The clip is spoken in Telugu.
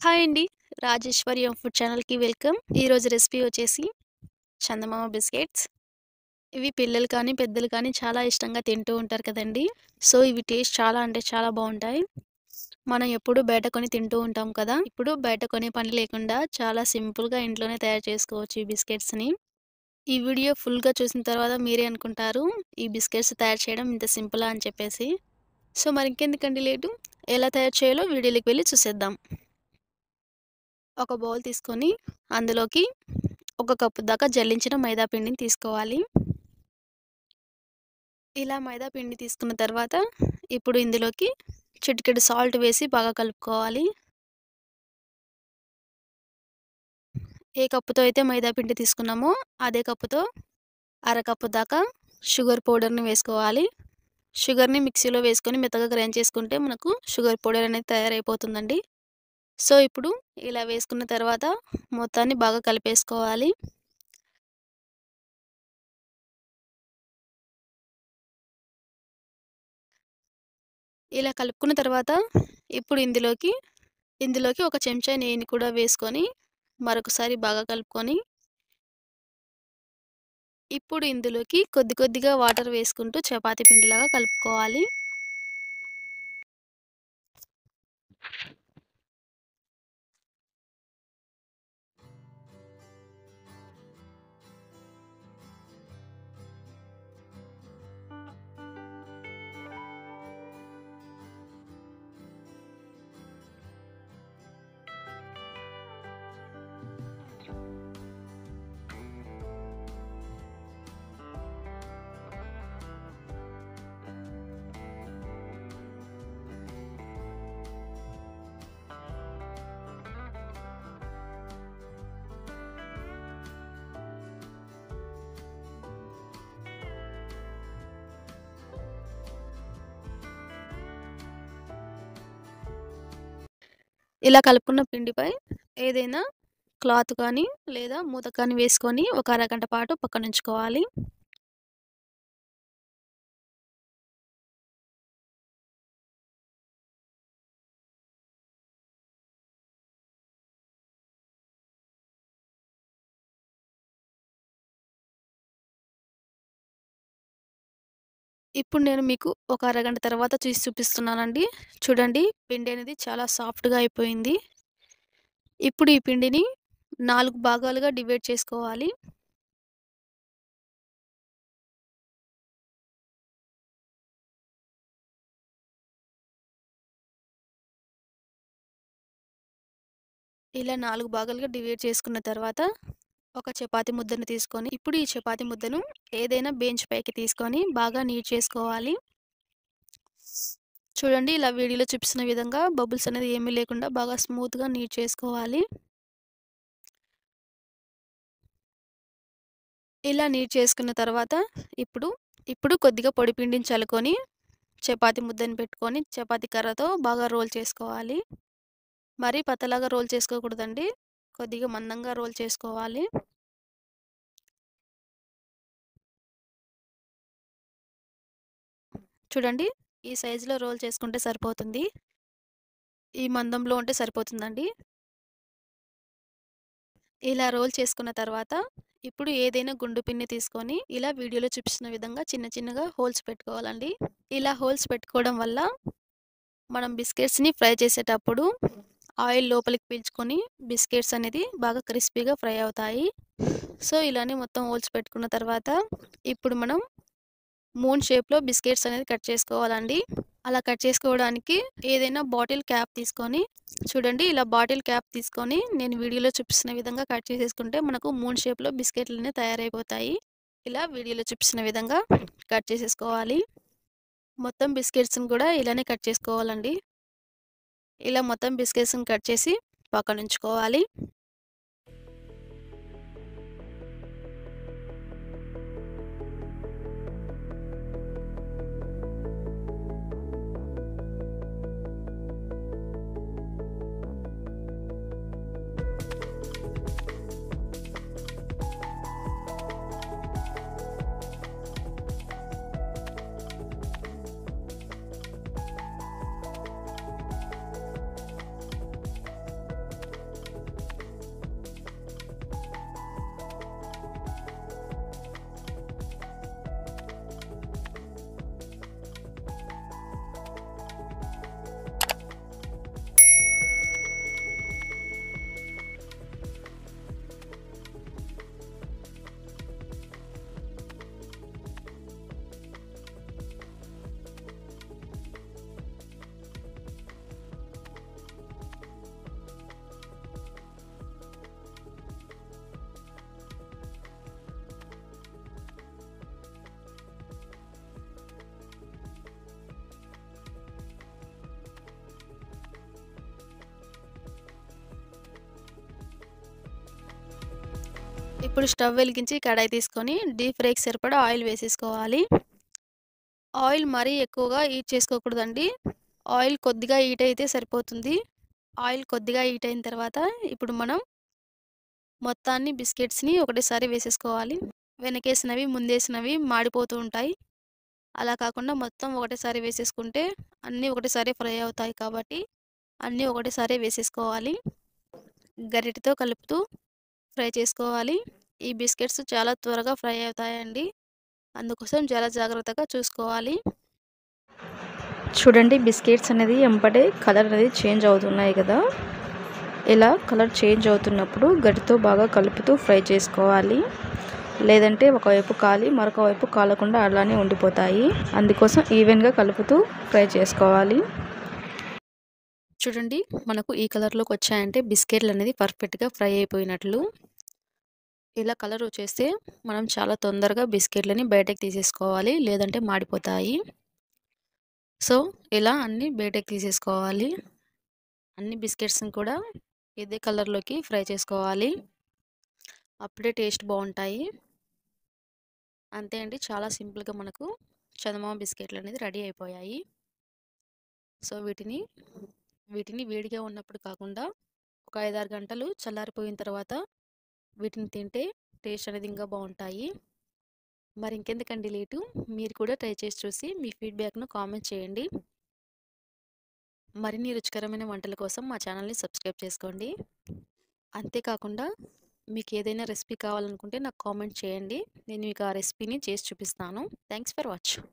హాయ్ అండి. రాజేశ్వరి ఫుడ్ ఛానల్‌కి వెల్కమ్. ఈరోజు రెసిపీ వచ్చేసి చందమామ బిస్కెట్స్. ఇవి పిల్లలు కానీ, పెద్దలు కానీ చాలా ఇష్టంగా తింటూ ఉంటారు కదండీ! సో, ఇవి టేస్ట్ చాలా అంటే చాలా బావుంటాయి. మనం ఎప్పుడూ బయట కొని తింటూ ఉంటాం కదా! ఇప్పుడు బయట కొనే పని లేకుండా చాలా సింపుల్‌గా ఇంట్లోనే తయారు చేసుకోవచ్చు ఈ బిస్కెట్స్‌ని. ఈ వీడియో ఫుల్‌గా చూసిన తర్వాత మీరే అనుకుంటారు, ఈ బిస్కెట్స్ తయారు చేయడం ఇంత సింపులా అని చెప్పేసి. సో, మరి ఇంకెందుకండి లేటు, ఎలా తయారు చేయాలో వీడియోలోకి వెళ్లి చూసేద్దాం. ఒక బౌల్ తీసుకొని అందులోకి ఒక కప్పు దాకా జల్లించిన మైదా పిండిని తీసుకోవాలి. ఇలా మైదా పిండి తీసుకున్న తర్వాత ఇప్పుడు ఇందులోకి చిటికెడు సాల్ట్ వేసి బాగా కలుపుకోవాలి. ఏ కప్పుతో అయితే మైదా పిండి తీసుకున్నామో అదే కప్పుతో అరకప్పు దాకా షుగర్ పౌడర్‌ని వేసుకోవాలి. షుగర్‌ని మిక్సీలో వేసుకొని మెత్తగా గ్రైండ్ చేసుకుంటే మనకు షుగర్ పౌడర్ అనేది తయారైపోతుందండి. సో, ఇప్పుడు ఇలా వేసుకున్న తర్వాత మొత్తాన్ని బాగా కలిపేసుకోవాలి. ఇలా కలుపుకున్న తర్వాత ఇప్పుడు ఇందులోకి ఒక చెంచా నెయ్యిని కూడా వేసుకొని మరొకసారి బాగా కలుపుకొని ఇప్పుడు ఇందులోకి కొద్ది కొద్దిగా వాటర్ వేసుకుంటూ చపాతీ పిండిలాగా కలుపుకోవాలి. ఇలా కలుపుకున్న పిండిపై ఏదైనా క్లాత్ కానీ లేదా మూత కానీ వేసుకొని ఒక అరగంట పాటు పక్కనుంచుకోవాలి. ఇప్పుడు నేను మీకు ఒక అరగంట తర్వాత చేసి చూపిస్తున్నానండి. చూడండి, పిండి అనేది చాలా సాఫ్ట్‌గా అయిపోయింది. ఇప్పుడు ఈ పిండిని 4 భాగాలుగా డివైడ్ చేసుకోవాలి. ఇలా 4 భాగాలుగా డివైడ్ చేసుకున్న తర్వాత ఒక చపాతీ ముద్దను తీసుకొని ఇప్పుడు ఈ చపాతీ ముద్దను ఏదైనా బెంచ్ పైకి తీసుకొని బాగా నీట్ చేసుకోవాలి. చూడండి, ఇలా వీడియోలో చూపిస్తున్న విధంగా బబుల్స్ అనేది ఏమీ లేకుండా బాగా స్మూత్‌గా నీట్ చేసుకోవాలి. ఇలా నీట్ చేసుకున్న తర్వాత ఇప్పుడు ఇప్పుడు కొద్దిగా పొడి పిండిని చల్లుకొని చపాతీ ముద్దను పెట్టుకొని చపాతీ కర్రతో బాగా రోల్ చేసుకోవాలి. మరీ పతలాగా రోల్ చేసుకోకూడదండి. కొద్దిగా మందంగా రోల్ చేసుకోవాలి. చూడండి, ఈ సైజులో రోల్ చేసుకుంటే సరిపోతుంది. ఈ మందంలో ఉంటే సరిపోతుందండి. ఇలా రోల్ చేసుకున్న తర్వాత ఇప్పుడు ఏదైనా గుండు పిన్ని తీసుకొని ఇలా వీడియోలో చూపిస్తున్న విధంగా చిన్న చిన్నగా హోల్స్ పెట్టుకోవాలండి. ఇలా హోల్స్ పెట్టుకోవడం వల్ల మనం బిస్కెట్స్‌ని ఫ్రై చేసేటప్పుడు ఆయిల్ లోపలికి పీల్చుకొని బిస్కెట్స్ అనేది బాగా క్రిస్పీగా ఫ్రై అవుతాయి. సో, ఇలానే మొత్తం హోల్స్ పెట్టుకున్న తర్వాత ఇప్పుడు మనం మూన్ షేప్‌లో బిస్కెట్స్ అనేది కట్ చేసుకోవాలండి. అలా కట్ చేసుకోవడానికి ఏదైనా బాటిల్ క్యాప్ తీసుకొని చూడండి, ఇలా బాటిల్ క్యాప్ తీసుకొని నేను వీడియోలో చూపిస్తున్న విధంగా కట్ చేసేసుకుంటే మనకు మూన్ షేప్‌లో బిస్కెట్లనేవి తయారైపోతాయి. ఇలా వీడియోలో చూపిస్తున్న విధంగా కట్ చేసేసుకోవాలి. మొత్తం బిస్కెట్స్‌ని కూడా ఇలానే కట్ చేసుకోవాలండి. ఇలా మొత్తం బిస్కెట్స్‌ని కట్ చేసి పక్కనుంచుకోవాలి. ఇప్పుడు స్టవ్ వెలిగించి కడాయి తీసుకొని డీప్ ఫ్రైకి సరిపడా ఆయిల్ వేసేసుకోవాలి. ఆయిల్ మరీ ఎక్కువగా హీట్ చేసుకోకూడదండి. ఆయిల్ కొద్దిగా హీట్ అయితే సరిపోతుంది. ఆయిల్ కొద్దిగా హీట్ అయిన తర్వాత ఇప్పుడు మనం మొత్తాన్ని బిస్కెట్స్‌ని ఒకటేసారి వేసేసుకోవాలి. వెనకేసినవి, ముందేసినవి మాడిపోతూ ఉంటాయి. అలా కాకుండా మొత్తం ఒకటేసారి వేసేసుకుంటే అన్నీ ఒకటేసారి ఫ్రై అవుతాయి కాబట్టి అన్నీ ఒకటేసారి వేసేసుకోవాలి. గరిటెతో కలుపుతూ ఫ్రై చేసుకోవాలి. ఈ బిస్కెట్స్ చాలా త్వరగా ఫ్రై అవుతాయండి. అందుకోసం చాలా జాగ్రత్తగా చూసుకోవాలి. చూడండి బిస్కెట్స్ అనేది ఎంబటే కలర్ అనేది చేంజ్ అవుతున్నాయి కదా. ఇలా కలర్ చేంజ్ అవుతున్నప్పుడు గరిటెతో బాగా కలుపుతూ ఫ్రై చేసుకోవాలి. లేదంటే ఒకవైపు కాలి మరొక వైపు కాలకుండా అలానే ఉండిపోతాయి. అందుకోసం ఈవెన్గా కలుపుతూ ఫ్రై చేసుకోవాలి. చూడండి మనకు ఈ కలర్లోకి వచ్చాయంటే బిస్కెట్లు అనేది పర్ఫెక్ట్గా ఫ్రై అయిపోయినట్లు. ఇలా కలర్ వచ్చేస్తే మనం చాలా తొందరగా బిస్కెట్లని బయటకు తీసేసుకోవాలి, లేదంటే మాడిపోతాయి. సో ఇలా అన్నీ బయటకు తీసేసుకోవాలి. అన్ని బిస్కెట్స్ని కూడా ఇదే కలర్లోకి ఫ్రై చేసుకోవాలి. అప్పుడే టేస్ట్ బాగుంటాయి. అంతే అండి, చాలా సింపుల్గా మనకు చందమామ బిస్కెట్లు అనేది రెడీ అయిపోయాయి. సో వీటిని వేడిగా ఉన్నప్పుడు కాకుండా ఒక 5-6 గంటలు చల్లారిపోయిన తర్వాత వీటిని తింటే టేస్ట్ అనేది ఇంకా బాగుంటాయి. మరి ఇంకెందుకండి లేటు, మీరు కూడా ట్రై చేసి చూసి మీ ఫీడ్బ్యాక్ను కామెంట్ చేయండి. మరిన్ని రుచికరమైన వంటల కోసం మా ఛానల్ని సబ్స్క్రైబ్ చేసుకోండి. అంతేకాకుండా మీకు ఏదైనా రెసిపీ కావాలనుకుంటే నాకు కామెంట్ చేయండి. నేను మీకు ఆ రెసిపీని చేసి చూపిస్తాను. Thanks for watching.